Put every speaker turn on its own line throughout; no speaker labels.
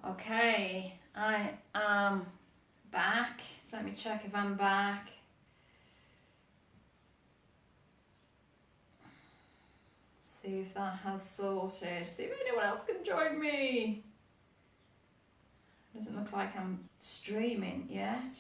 Okay, I am back. So let me check if I'm back. See if that has sorted. See if anyone else can join me. Doesn't look like I'm streaming yet.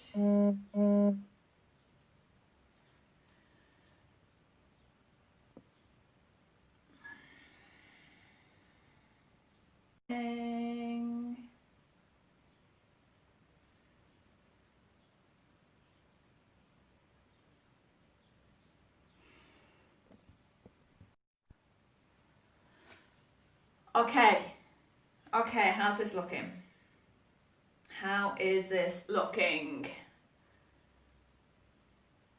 Okay, how's this looking? How is this looking?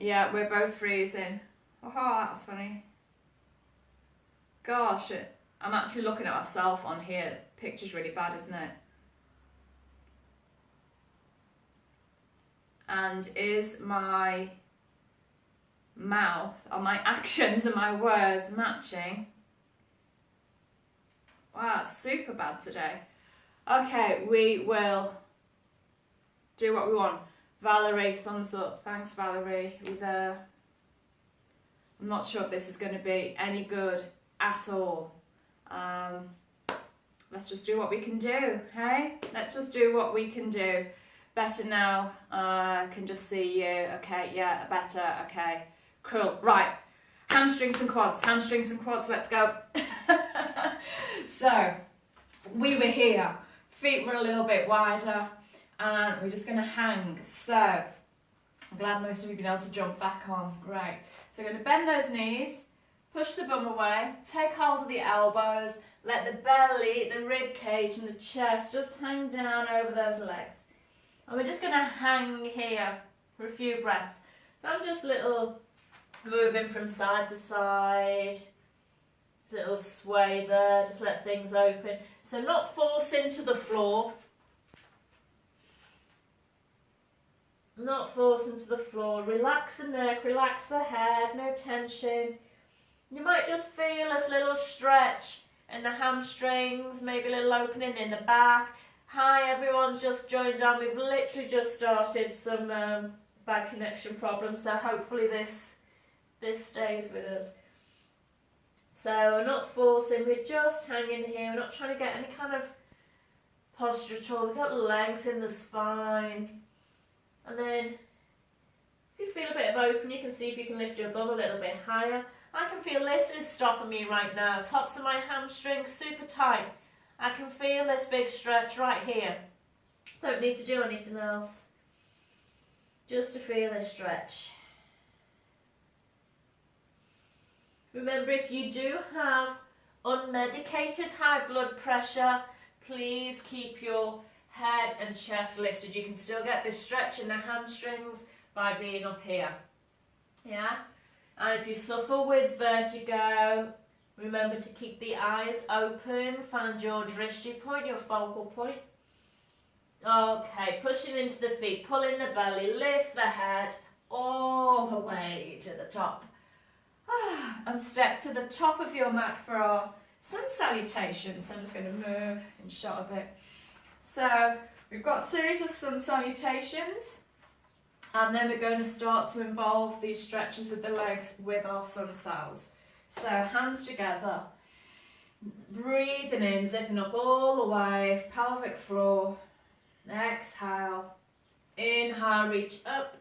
Yeah, we're both freezing. Oh, that's funny. Gosh, I'm actually looking at myself on here. The picture's really bad, isn't it? And is my mouth, are my actions and my words matching? Wow, it's super bad today. Okay, we will do what we want. Valerie, thumbs up. Thanks, Valerie. You there? I'm not sure if this is going to be any good at all. Let's just do what we can do, hey? Let's just do what we can do. Better now. I can just see you. Okay, yeah, better. Okay, cool. Right, hamstrings and quads. Hamstrings and quads, let's go. So, we were here. Feet were a little bit wider. And we're just going to hang. So, I'm glad most of you have been able to jump back on. Great. So, we're going to bend those knees. Push the bum away. Take hold of the elbows. Let the belly, the rib cage and the chest just hang down over those legs. And we're just going to hang here for a few breaths. So I'm just moving from side to side. Little sway there, just let things open. So not force into the floor. Not force into the floor. Relax the neck, relax the head, no tension. You might just feel this little stretch in the hamstrings, maybe a little opening in the back. Hi, everyone's just joined on. We've literally just started some bad connection problems, so hopefully this stays with us. So we're not forcing, we're just hanging here. We're not trying to get any kind of posture at all. We've got length in the spine. And then if you feel a bit of open, you can see if you can lift your bum a little bit higher. I can feel this is stopping me right now. Tops of my hamstrings super tight. I can feel this big stretch right here. Don't need to do anything else. Just to feel this stretch. Remember, if you do have unmedicated high blood pressure, please keep your head and chest lifted. You can still get this stretch in the hamstrings by being up here. Yeah? And if you suffer with vertigo, remember to keep the eyes open. Find your drishti point, your focal point. Okay, pushing into the feet, pulling the belly, lift the head all the way to the top. And step to the top of your mat for our sun salutation. So I'm just going to move and shot a bit. So we've got a series of sun salutations. And then we're going to start to involve these stretches with the legs with our sun sals. So hands together, breathing in, zipping up all the way, pelvic floor. Exhale, inhale, reach up.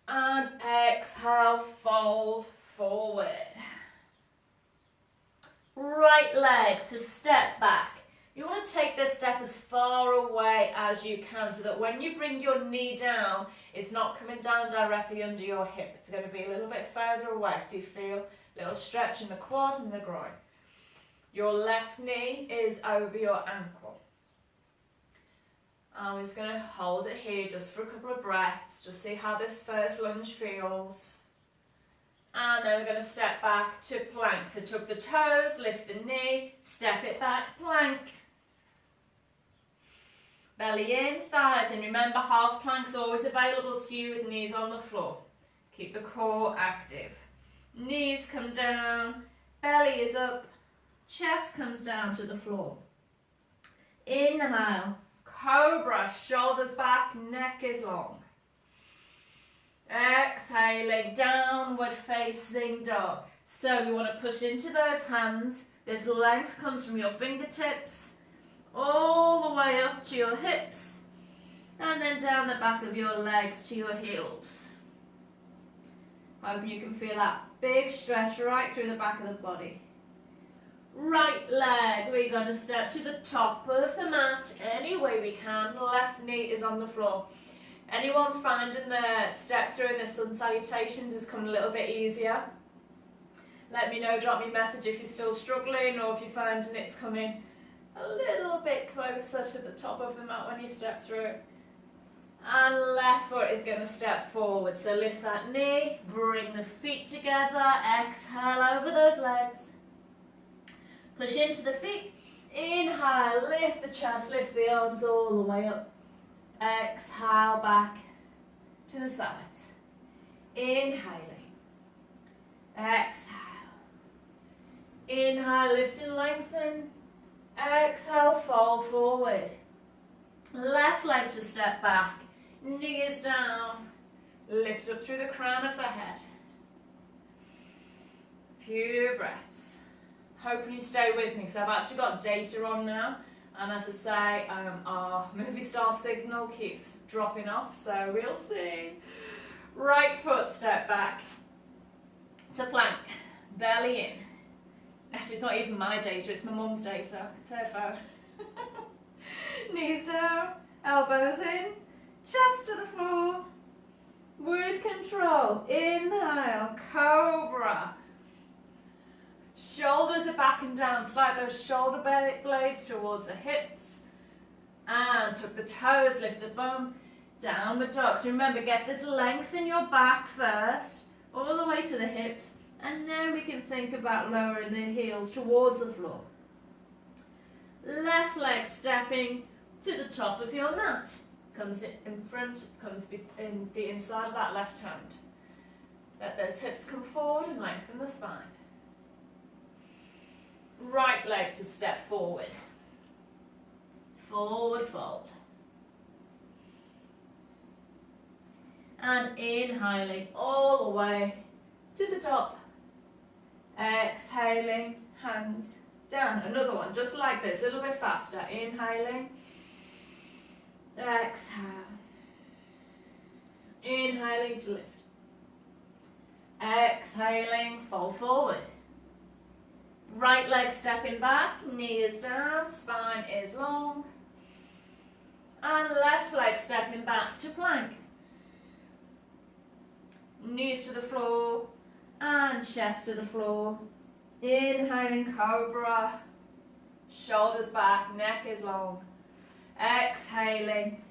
And exhale, fold forward. Right leg to step back. You want to take this step as far away as you can so that when you bring your knee down, it's not coming down directly under your hip. It's going to be a little bit further away so you feel a little stretch in the quad and the groin. Your left knee is over your ankle. I'm just going to hold it here just for a couple of breaths. Just see how this first lunge feels. And then we're going to step back to plank. So tuck the toes, lift the knee, step it back, plank. Belly in, thighs in. Remember, half plank's always available to you with knees on the floor. Keep the core active. Knees come down, belly is up, chest comes down to the floor. Inhale, cobra, shoulders back, neck is long. Exhaling, downward facing dog. So you want to push into those hands. This length comes from your fingertips all the way up to your hips and then down the back of your legs to your heels. Hope you can feel that big stretch right through the back of the body. Right leg, we're going to step to the top of the mat any way we can. Left knee is on the floor. Anyone finding the step through in the sun salutations is coming a little bit easier? Let me know, drop me a message if you're still struggling or if you're finding it's coming a little bit closer to the top of the mat when you step through. And left foot is going to step forward. So lift that knee, bring the feet together, exhale over those legs. Push into the feet, inhale, lift the chest, lift the arms all the way up. Exhale back to the sides. Inhaling, exhale. Inhale, lift and lengthen. Exhale, fold forward. Left leg to step back. Knees down. Lift up through the crown of the head. Few breaths. Hoping you stay with me because I've actually got data on now. And as I say, our movie star signal keeps dropping off, so we'll see. Right foot step back to plank. Belly in. Actually, it's not even my data, it's my mum's data. It's her phone. Knees down, elbows in, chest to the floor. With control, inhale, cobra. Shoulders are back and down, slide those shoulder blades towards the hips. And tuck the toes, lift the bum, downward dog. So remember, get this length in your back first, all the way to the hips. And then we can think about lowering the heels towards the floor. Left leg stepping to the top of your mat. Comes in front, comes in the inside of that left hand. Let those hips come forward and lengthen the spine. Right leg to step forward. Forward fold. And inhaling all the way to the top. Exhaling, hands down. Another one, just like this, a little bit faster. Inhaling, exhale. Inhaling to lift. Exhaling, fold forward. Right leg stepping back, knee is down, spine is long. And left leg stepping back to plank. Knees to the floor. And chest to the floor. Inhaling, cobra. Shoulders back, neck is long. Exhaling,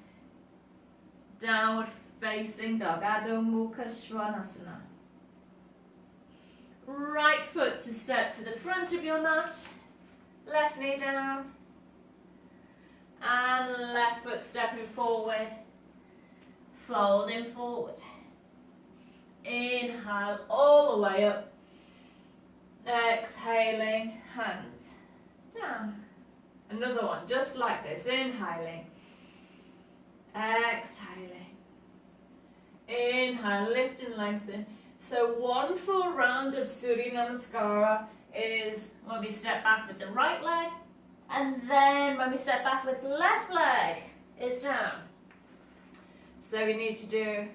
downward facing dog. Adho Mukha Svanasana. Right foot to step to the front of your mat. Left knee down. And left foot stepping forward. Folding forward. Inhale all the way up. Exhaling, hands down. Another one, just like this. Inhaling. Exhaling. Inhale, lift and lengthen. So one full round of Surya Namaskara is when we step back with the right leg. And then when we step back with the left leg, is down. So we need to do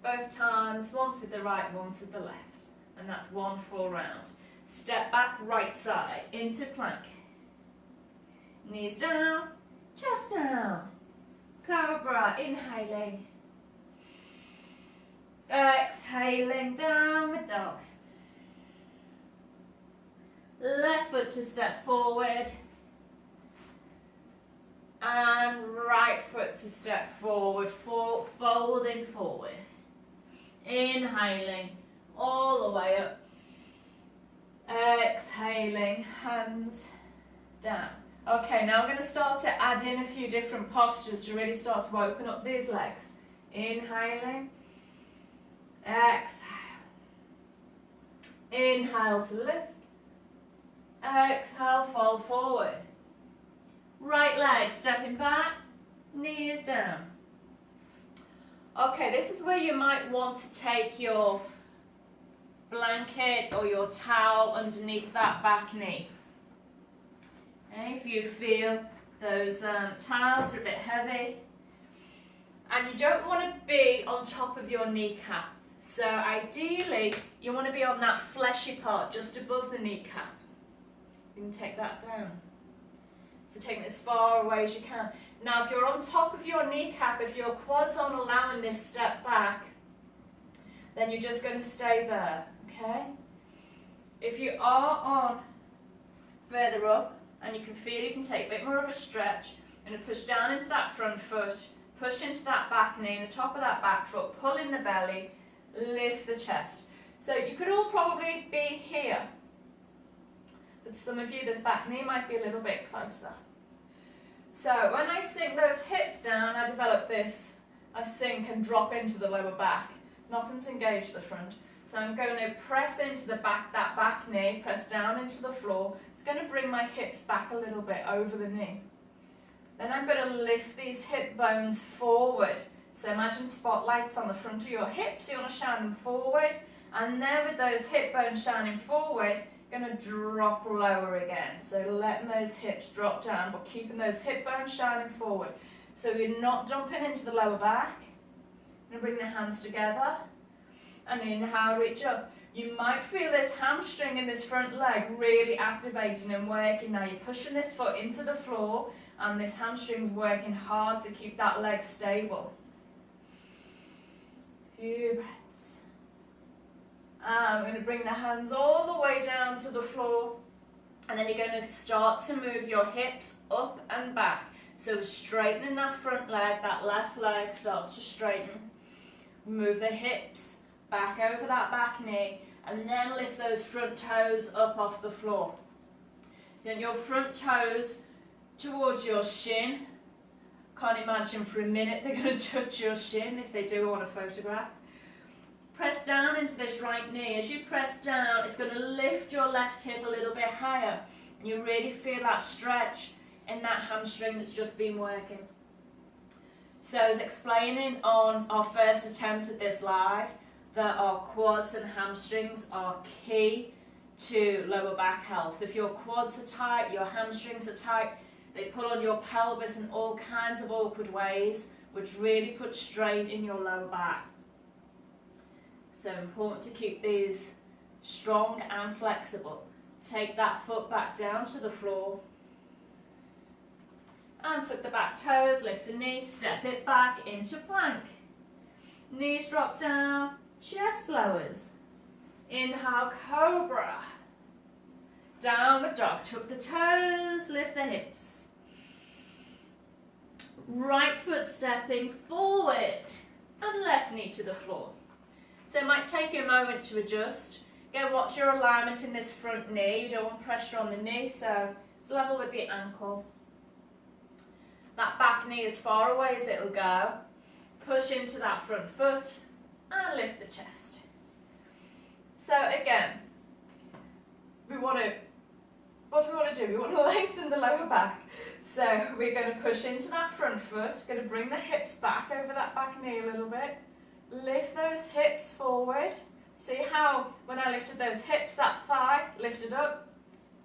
both times, once with the right, once with the left. And that's one full round. Step back, right side, into plank. Knees down, chest down. Cobra, inhaling. Exhaling, downward dog. Left foot to step forward. And right foot to step forward, folding forward. Inhaling all the way up. Exhaling, hands down. Okay, now I'm going to start to add in a few different postures to really start to open up these legs. Inhaling, exhale. Inhale to lift. Exhale, fold forward. Right leg stepping back, knees down. Okay, this is where you might want to take your blanket or your towel underneath that back knee. Okay, if you feel those towels are a bit heavy. And you don't want to be on top of your kneecap. So ideally, you want to be on that fleshy part just above the kneecap. You can take that down. So taking it as far away as you can. Now if you're on top of your kneecap, if your quads aren't allowing this step back, then you're just going to stay there, okay? If you are on further up, and you can feel you can take a bit more of a stretch, and push down into that front foot, push into that back knee, and the top of that back foot, pull in the belly, lift the chest. So you could all probably be here, but some of you, this back knee might be a little bit closer. So when I sink those hips down, I develop this, I sink and drop into the lower back. Nothing's engaged the front. So I'm going to press into the back, that back knee, press down into the floor. It's going to bring my hips back a little bit over the knee. Then I'm going to lift these hip bones forward. So imagine spotlights on the front of your hips. You want to shine them forward. And then with those hip bones shining forward, you're going to drop lower again. So letting those hips drop down, but keeping those hip bones shining forward. So you're not jumping into the lower back. You're going to bring the hands together. And inhale, reach up. You might feel this hamstring in this front leg really activating and working. Now you're pushing this foot into the floor and this hamstring's working hard to keep that leg stable. Few breaths. And we're going to bring the hands all the way down to the floor, and then you're going to start to move your hips up and back. So straightening that front leg, that left leg starts to straighten. Move the hips back over that back knee, and then lift those front toes up off the floor. Then your front toes towards your shin. Can't imagine for a minute they're going to touch your shin. If they do, I want a photograph. Press down into this right knee. As you press down, it's going to lift your left hip a little bit higher. And you really feel that stretch in that hamstring that's just been working. So as explaining on our first attempt at this live, that our quads and hamstrings are key to lower back health. If your quads are tight, your hamstrings are tight, they pull on your pelvis in all kinds of awkward ways, which really put strain in your lower back. So important to keep these strong and flexible. Take that foot back down to the floor. And tuck the back toes, lift the knee, step it back into plank. Knees drop down, chest lowers. Inhale, cobra. Downward dog, tuck the toes, lift the hips. Right foot stepping forward and left knee to the floor. So it might take you a moment to adjust. Again, watch your alignment in this front knee. You don't want pressure on the knee, so it's level with the ankle. That back knee as far away as it'll go. Push into that front foot and lift the chest. So again, what do we want to do? We want to lengthen the lower back. So we're going to push into that front foot, going to bring the hips back over that back knee a little bit. Lift those hips forward. See how when I lifted those hips, that thigh lifted up,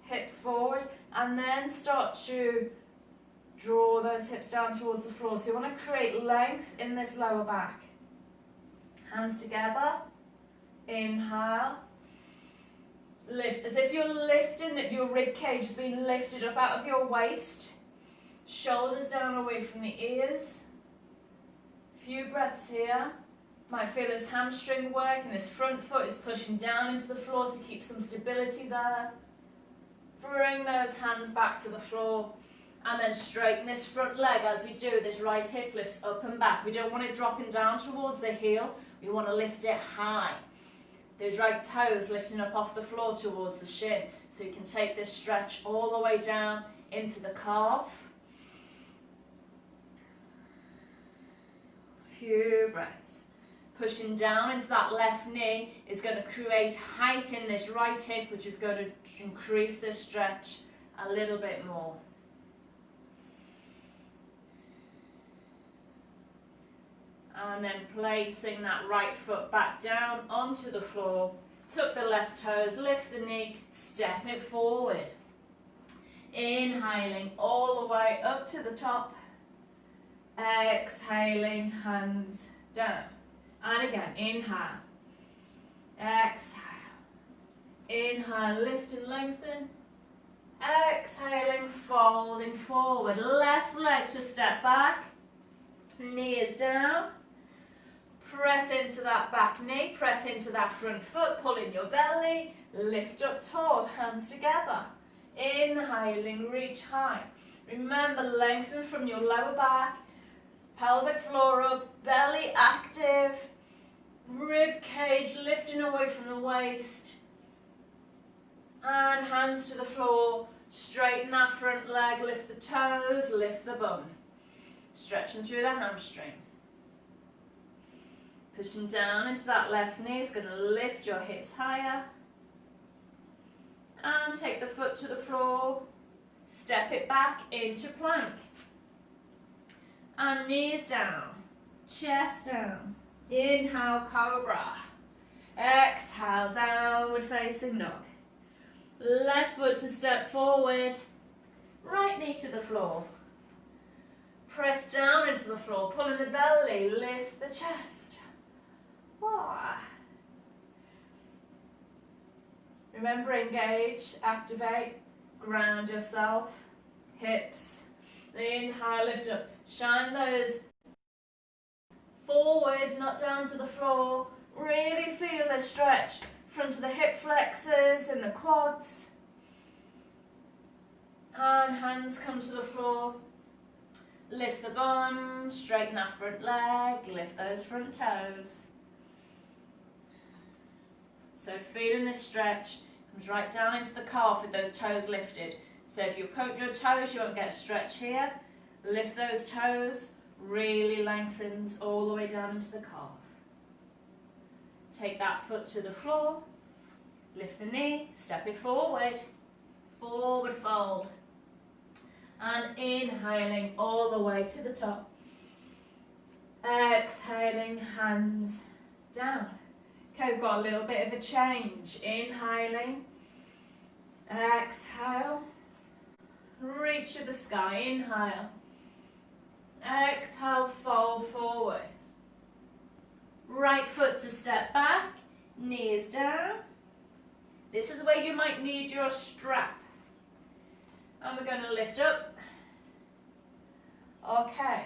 hips forward, and then start to draw those hips down towards the floor. So you want to create length in this lower back. Hands together. Inhale. Lift, as if you're lifting, that your rib cage has been lifted up out of your waist. Shoulders down away from the ears. Few breaths here. Might feel this hamstring work and this front foot is pushing down into the floor to keep some stability there. Bring those hands back to the floor and then straighten this front leg as we do. This right hip lifts up and back. We don't want it dropping down towards the heel. We want to lift it high. Those right toes lifting up off the floor towards the shin. So you can take this stretch all the way down into the calf. Few breaths. Pushing down into that left knee is going to create height in this right hip, which is going to increase this stretch a little bit more. And then placing that right foot back down onto the floor. Tuck the left toes, lift the knee, step it forward. Inhaling all the way up to the top. Exhaling, hands down. And again, inhale. Exhale. Inhale, lift and lengthen. Exhaling, folding forward. Left leg to step back. Knee is down. Press into that back knee. Press into that front foot. Pull in your belly. Lift up tall. Hands together. Inhaling, reach high. Remember, lengthen from your lower back. Pelvic floor up. Belly active. Rib cage lifting away from the waist. And hands to the floor. Straighten that front leg. Lift the toes. Lift the bum. Stretching through the hamstring. Pushing down into that left knee is going to lift your hips higher. And take the foot to the floor. Step it back into plank. And knees down. Chest down. Inhale, cobra. Exhale, downward facing dog. Left foot to step forward. Right knee to the floor. Press down into the floor. Pull in the belly. Lift the chest. Remember, engage, activate, ground yourself. Hips. Inhale, lift up. Shine those forward, not down to the floor. Really feel the stretch. Front of the hip flexors and the quads. And hands come to the floor. Lift the bum, straighten that front leg, lift those front toes. So feeling this stretch, comes right down into the calf with those toes lifted. So if you poke your toes, you won't get a stretch here. Lift those toes, really lengthens all the way down into the calf. Take that foot to the floor, lift the knee, step it forward, forward fold. And inhaling all the way to the top. Exhaling, hands down. Okay, we've got a little bit of a change. Inhaling, exhale, reach to the sky, inhale. Exhale, fold forward. Right foot to step back, knees down. This is where you might need your strap. And we're going to lift up. Okay,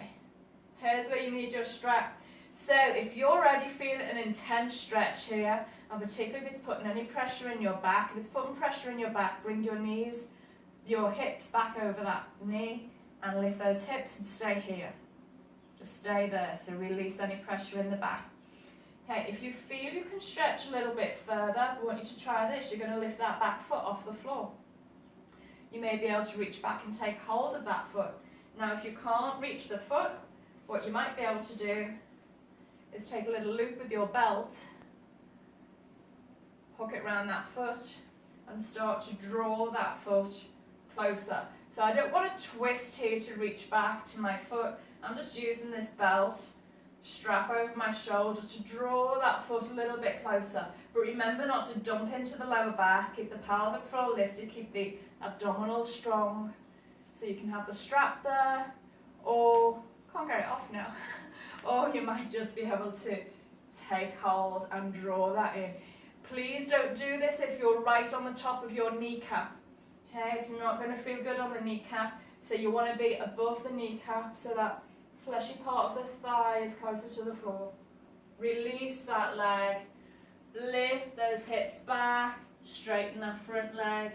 here's where you need your strap. So if you're already feeling an intense stretch here, and particularly if it's putting any pressure in your back, if it's putting pressure in your back, bring your knees, your hips back over that knee and lift those hips and stay here. Just stay there, so release any pressure in the back. Okay, if you feel you can stretch a little bit further, I want you to try this. You're going to lift that back foot off the floor. You may be able to reach back and take hold of that foot. Now if you can't reach the foot, what you might be able to do is take a little loop with your belt, hook it around that foot and start to draw that foot closer. So I don't want to twist here to reach back to my foot. I'm just using this belt, strap over my shoulder to draw that foot a little bit closer. But remember not to dump into the lower back, keep the pelvic floor lifted, keep the abdominal strong. So you can have the strap there, or can't get it off now. Or you might just be able to take hold and draw that in. Please don't do this if you're right on the top of your kneecap. Okay, it's not going to feel good on the kneecap. So you want to be above the kneecap so that fleshy part of the thigh is closer to the floor. Release that leg. Lift those hips back. Straighten that front leg.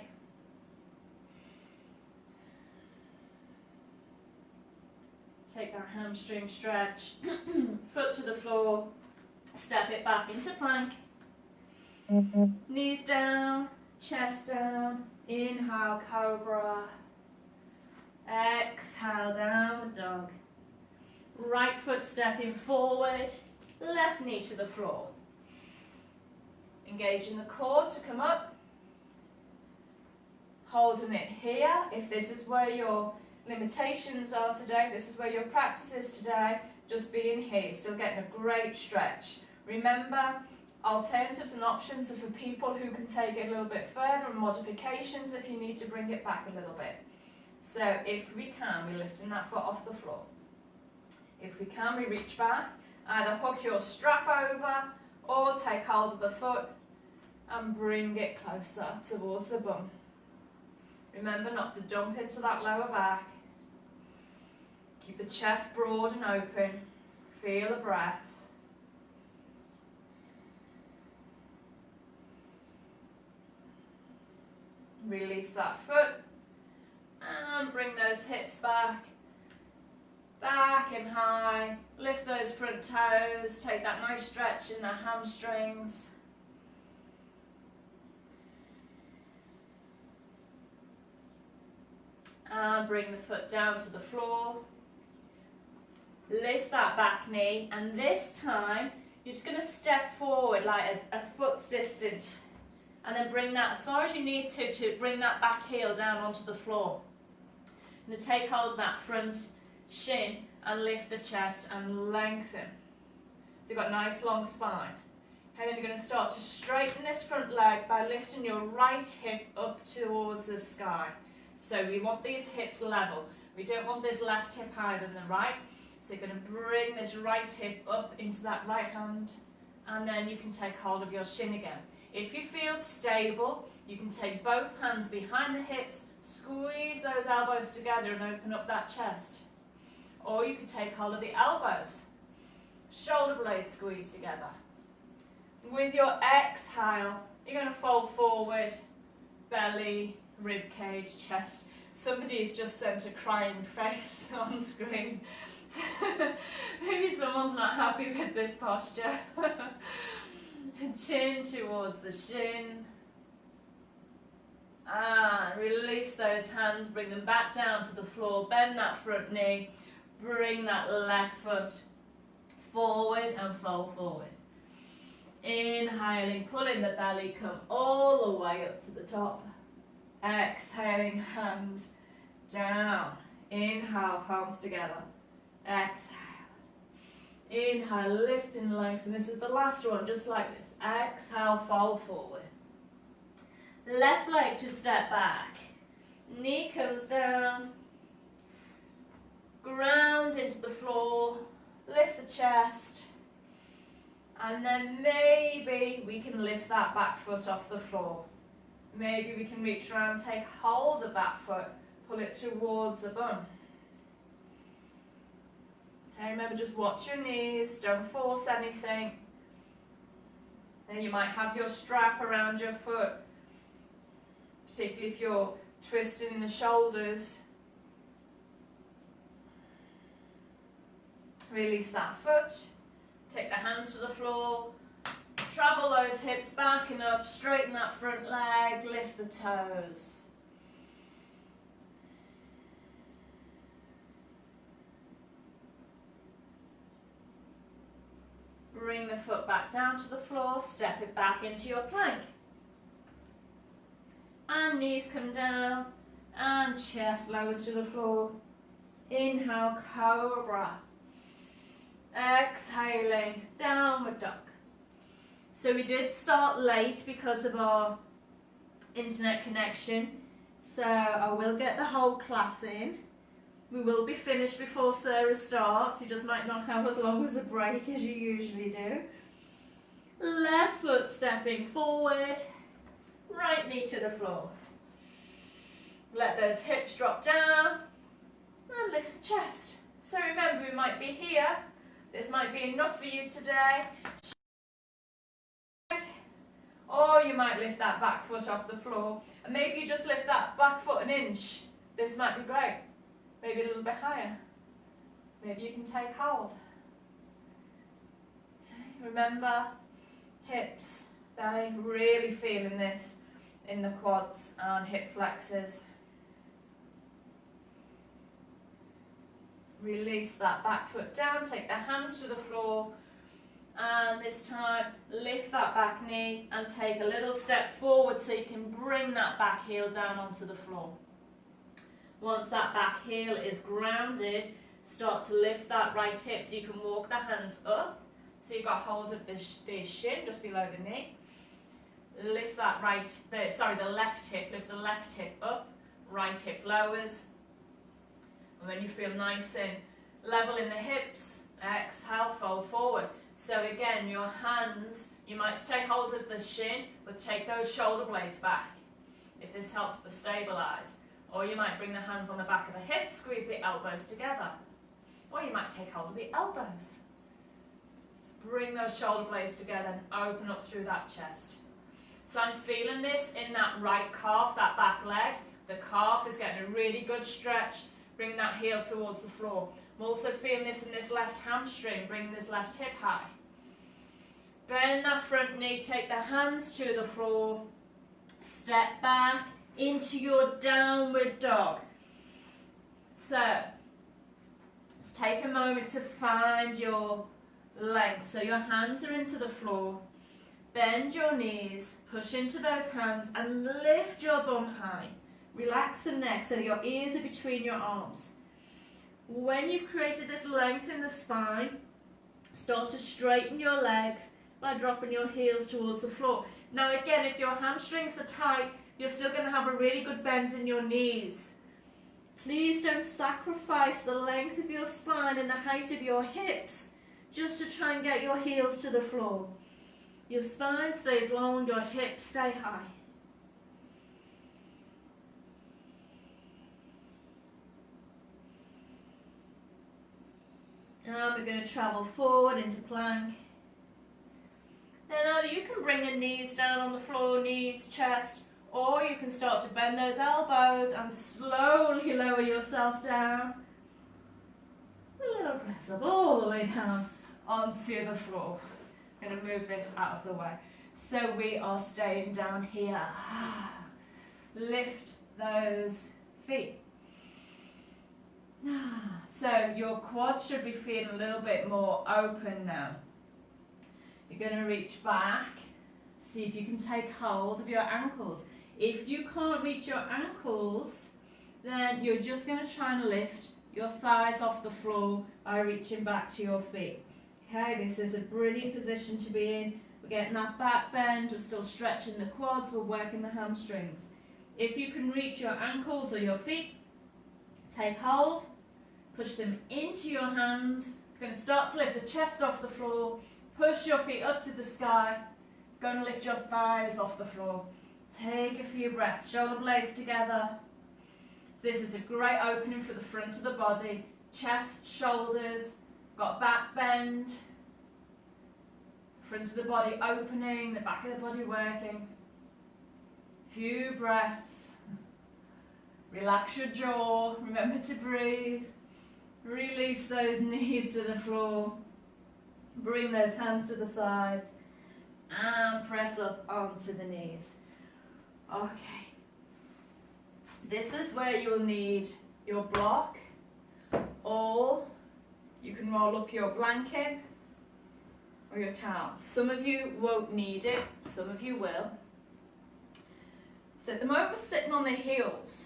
Take that hamstring stretch. Foot to the floor. Step it back into plank. Knees down. Chest down. Inhale, cobra. Exhale, downward dog. Right foot stepping forward. Left knee to the floor. Engaging the core to come up. Holding it here. If this is where your limitations are today, this is where your practice is today, just being here, you're still getting a great stretch. Remember, alternatives and options are for people who can take it a little bit further, and modifications if you need to bring it back a little bit. So if we can, we're lifting that foot off the floor. If we can, we reach back, either hook your strap over or take hold of the foot and bring it closer towards the bum. Remember not to dump into that lower back. Keep the chest broad and open. Feel the breath. Release that foot and bring those hips back. Back and high. Lift those front toes. Take that nice stretch in the hamstrings. And bring the foot down to the floor. Lift that back knee, and this time you're just going to step forward like a foot's distance, and then bring that as far as you need to bring that back heel down onto the floor. I'm going to take hold of that front shin and lift the chest and lengthen. So you've got a nice long spine. And then you're going to start to straighten this front leg by lifting your right hip up towards the sky. So we want these hips level. We don't want this left hip higher than the right. So you're going to bring this right hip up into that right hand, and then you can take hold of your shin again. If you feel stable, you can take both hands behind the hips, squeeze those elbows together and open up that chest. Or you can take hold of the elbows, shoulder blades squeezed together. With your exhale, you're going to fold forward, belly, rib cage, chest. Somebody's just sent a crying face on screen. Maybe someone's not happy with this posture. Chin towards the shin. And release those hands, bring them back down to the floor, bend that front knee, bring that left foot forward and fold forward. Inhaling, pulling the belly, come all the way up to the top. Exhaling, hands down. Inhale, palms together. Exhale. Inhale, lift and lengthen. This is the last one, just like this. Exhale, fold forward. Left leg to step back. Knee comes down. Ground into the floor. Lift the chest. And then maybe we can lift that back foot off the floor. Maybe we can reach around, take hold of that foot, pull it towards the bum. Okay, remember, just watch your knees, don't force anything. Then you might have your strap around your foot, particularly if you're twisting the shoulders. Release that foot, take the hands to the floor, travel those hips back and up, straighten that front leg, lift the toes. Bring the foot back down to the floor, step it back into your plank. And knees come down, and chest lowers to the floor. Inhale, cobra. Exhaling, downward dog. So we did start late because of our internet connection. So I will get the whole class in. We will be finished before Sarah starts. You just might not have as long as a break as you usually do. Left foot stepping forward. Right knee to the floor. Let those hips drop down. And lift the chest. So remember, we might be here. This might be enough for you today. Or you might lift that back foot off the floor. And maybe you just lift that back foot an inch. This might be great. Maybe a little bit higher. Maybe you can take hold. Okay. Remember, hips, belly, really feeling this in the quads and hip flexors. Release that back foot down, take the hands to the floor, and this time lift that back knee and take a little step forward so you can bring that back heel down onto the floor. Once that back heel is grounded, start to lift that right hip so you can walk the hands up. So you've got hold of the shin just below the knee. Lift that the left hip, lift the left hip up, right hip lowers. And when you feel nice and level in the hips, exhale, fold forward. So again, your hands, you might stay hold of the shin, but take those shoulder blades back, if this helps to stabilize. Or you might bring the hands on the back of the hips, squeeze the elbows together. Or you might take hold of the elbows. Just bring those shoulder blades together and open up through that chest. So I'm feeling this in that right calf, that back leg. The calf is getting a really good stretch. Bring that heel towards the floor. I'm also feeling this in this left hamstring. Bring this left hip high. Bend that front knee. Take the hands to the floor. Step back into your downward dog. So, let's take a moment to find your length. So your hands are into the floor. Bend your knees, push into those hands and lift your bum high. Relax the neck so your ears are between your arms. When you've created this length in the spine, start to straighten your legs by dropping your heels towards the floor. Now again, if your hamstrings are tight, you're still going to have a really good bend in your knees. Please don't sacrifice the length of your spine and the height of your hips just to try and get your heels to the floor. Your spine stays long, your hips stay high. And we're going to travel forward into plank. Now you can bring the knees down on the floor, knees, chest, or you can start to bend those elbows and slowly lower yourself down. A little press up all the way down onto the floor. I'm going to move this out of the way. So we are staying down here. Lift those feet. So your quad should be feeling a little bit more open now. You're going to reach back. See if you can take hold of your ankles. If you can't reach your ankles, then you're just going to try and lift your thighs off the floor by reaching back to your feet. Okay, this is a brilliant position to be in. We're getting that back bend, we're still stretching the quads, we're working the hamstrings. If you can reach your ankles or your feet, take hold, push them into your hands. It's going to start to lift the chest off the floor, push your feet up to the sky, going to lift your thighs off the floor. Take a few breaths, shoulder blades together. This is a great opening for the front of the body, chest, shoulders, got back bend, front of the body opening, the back of the body working. Few breaths. Relax your jaw, remember to breathe. Release those knees to the floor. Bring those hands to the sides and press up onto the knees. Okay. This is where you will need your block, or you can roll up your blanket or your towel. Some of you won't need it, some of you will. So at the moment we're sitting on the heels.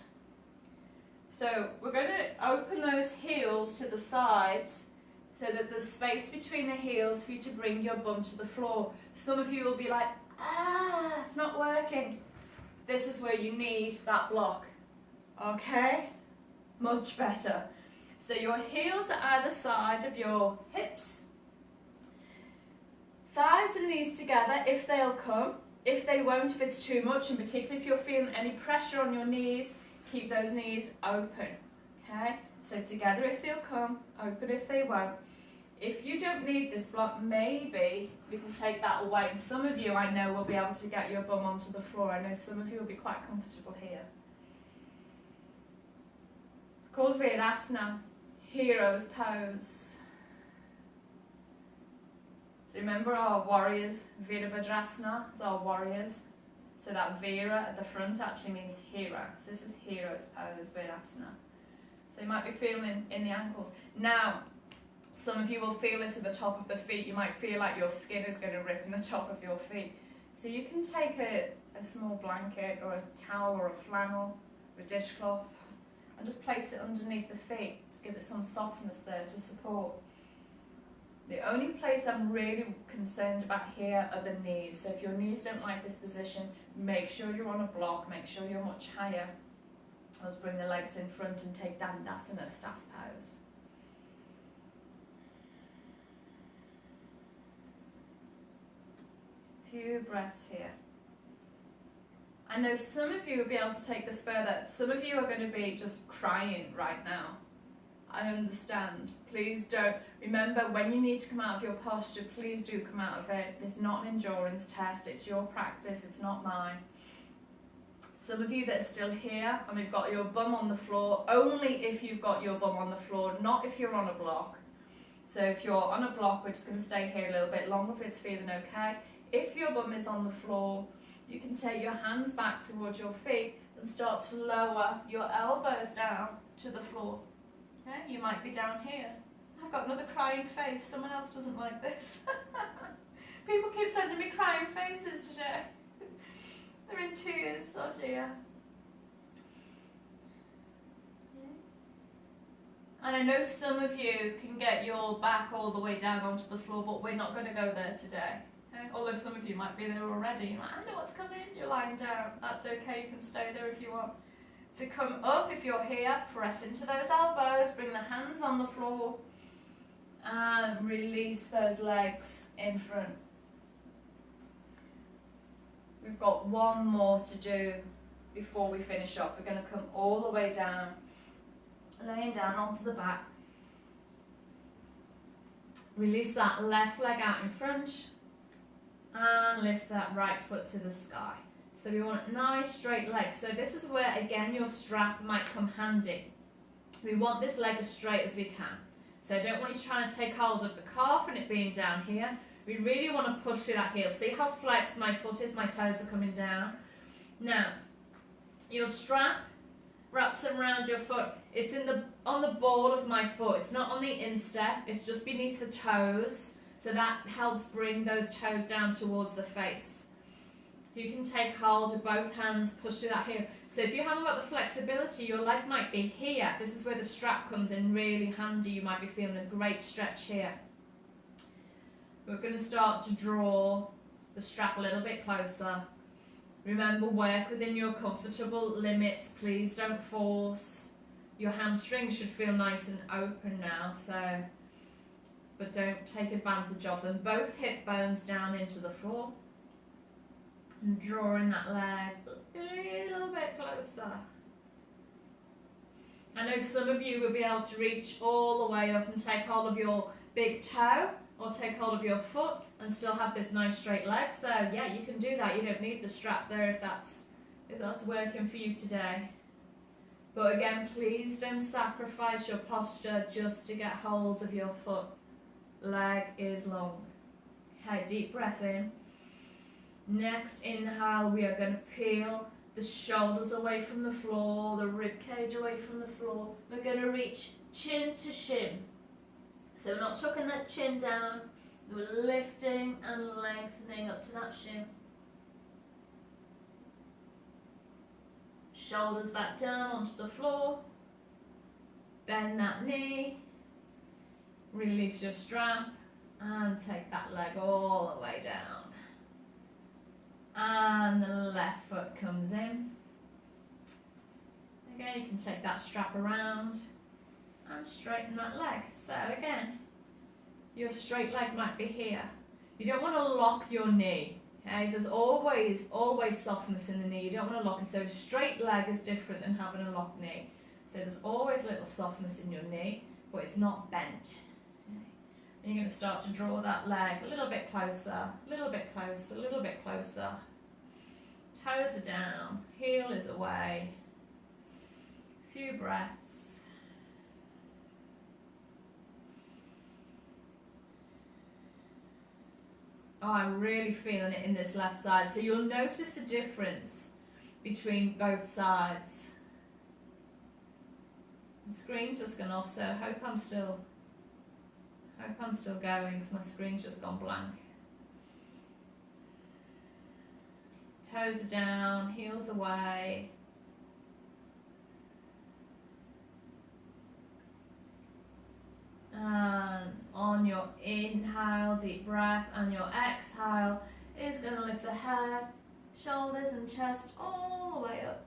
So we're going to open those heels to the sides so that there's space between the heels for you to bring your bum to the floor. Some of you will be like, it's not working. This is where you need that block. Okay? Much better. So your heels are either side of your hips. Thighs and knees together if they'll come. If they won't, if it's too much, and particularly if you're feeling any pressure on your knees, keep those knees open. Okay? So together if they'll come, open if they won't. If you don't need this block, maybe you can take that away. And some of you, I know, will be able to get your bum onto the floor. I know some of you will be quite comfortable here. It's called Virasana, hero's pose. So remember our warriors, Virabhadrasana is our warriors. So that Vira at the front actually means hero. So this is hero's pose, Virasana. So you might be feeling in the ankles. Now, some of you will feel this at the top of the feet. You might feel like your skin is going to rip in the top of your feet. So you can take a small blanket or a towel or a flannel or a dishcloth. and just place it underneath the feet. Just give it some softness there to support. The only place I'm really concerned about here are the knees. So if your knees don't like this position, make sure you're on a block, make sure you're much higher. Let's bring the legs in front and take Dandasana, staff pose. Few breaths here. I know some of you will be able to take this further. Some of you are going to be just crying right now. I understand. Please don't. Remember, when you need to come out of your posture, please do come out of it. It's not an endurance test. It's your practice. It's not mine. Some of you that are still here and we've got your bum on the floor, only if you've got your bum on the floor, not if you're on a block. So if you're on a block, we're just going to stay here a little bit longer if it's feeling okay. If your bum is on the floor, you can take your hands back towards your feet and start to lower your elbows down to the floor. Okay? You might be down here. I've got another crying face. Someone else doesn't like this. People keep sending me crying faces today. They're in tears. Oh dear. And I know some of you can get your back all the way down onto the floor, but we're not going to go there today. Okay? Although some of you might be there already. You're like, I know what's coming. You're lying down. That's okay. You can stay there if you want. To come up, if you're here, press into those elbows. Bring the hands on the floor. And release those legs in front. We've got one more to do before we finish off. We're going to come all the way down, laying down onto the back. Release that left leg out in front and lift that right foot to the sky. So we want nice straight legs. So this is where, again, your strap might come handy. We want this leg as straight as we can. So I don't want you trying to take hold of the calf and it being down here. We really want to push through that heel. See how flexed my foot is? My toes are coming down. Now, your strap wraps around your foot. It's on the ball of my foot. It's not on the instep. It's just beneath the toes. So that helps bring those toes down towards the face. So you can take hold of both hands, push through that heel. So if you haven't got the flexibility, your leg might be here. This is where the strap comes in really handy. You might be feeling a great stretch here. We're going to start to draw the strap a little bit closer. Remember, work within your comfortable limits. Please don't force. Your hamstrings should feel nice and open now, but don't take advantage of them. Both hip bones down into the floor. And drawing that leg a little bit closer. I know some of you will be able to reach all the way up and take hold of your big toe or take hold of your foot and still have this nice straight leg. So yeah, you can do that. You don't need the strap there if that's working for you today. But again, please don't sacrifice your posture just to get hold of your foot. Leg is long. Okay, deep breath in. Next inhale, we are going to peel the shoulders away from the floor, the rib cage away from the floor. We're going to reach chin to shin. So we're not chucking that chin down, we're lifting and lengthening up to that shin. Shoulders back down onto the floor. Bend that knee. Release your strap and take that leg all the way down. And the left foot comes in. Again, you can take that strap around and straighten that leg. So again, your straight leg might be here. You don't want to lock your knee. Okay, there's always softness in the knee. You don't want to lock it. So straight leg is different than having a locked knee. So there's always a little softness in your knee, but it's not bent. Okay. And you're going to start to draw that leg a little bit closer, a little bit closer, a little bit closer. Toes are down, heel is away. Few breaths. Oh, I'm really feeling it in this left side. So you'll notice the difference between both sides. The screen's just gone off, so I hope I'm still going because my screen's just gone blank. Toes are down, heels away. your inhale, deep breath, and your exhale is going to lift the head, shoulders and chest all the way up.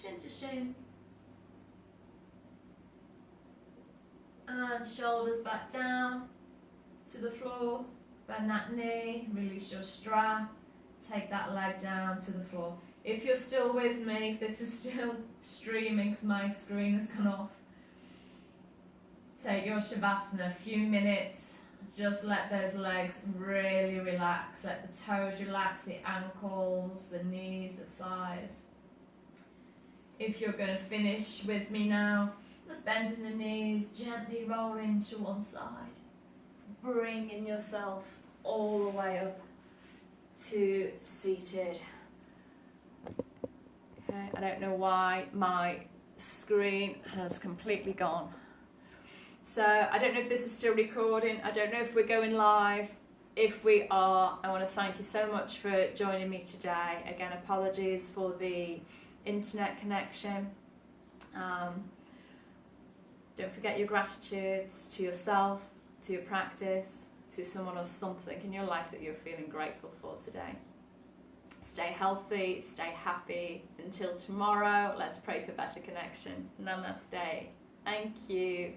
Chin to shin. And shoulders back down to the floor. Bend that knee, release your strap. Take that leg down to the floor. If you're still with me, if this is still streaming because my screen has gone off, take your Shavasana, a few minutes. Just let those legs really relax. Let the toes relax, the ankles, the knees, the thighs. If you're going to finish with me now, just bending the knees, gently rolling to one side. Bringing yourself all the way up to seated. Okay, I don't know why my screen has completely gone. So I don't know if this is still recording. I don't know if we're going live. If we are, I want to thank you so much for joining me today. Again, apologies for the internet connection. Don't forget your gratitudes to yourself, to your practice, to someone or something in your life that you're feeling grateful for today. Stay healthy, stay happy. Until tomorrow, let's pray for better connection. Namaste. Thank you.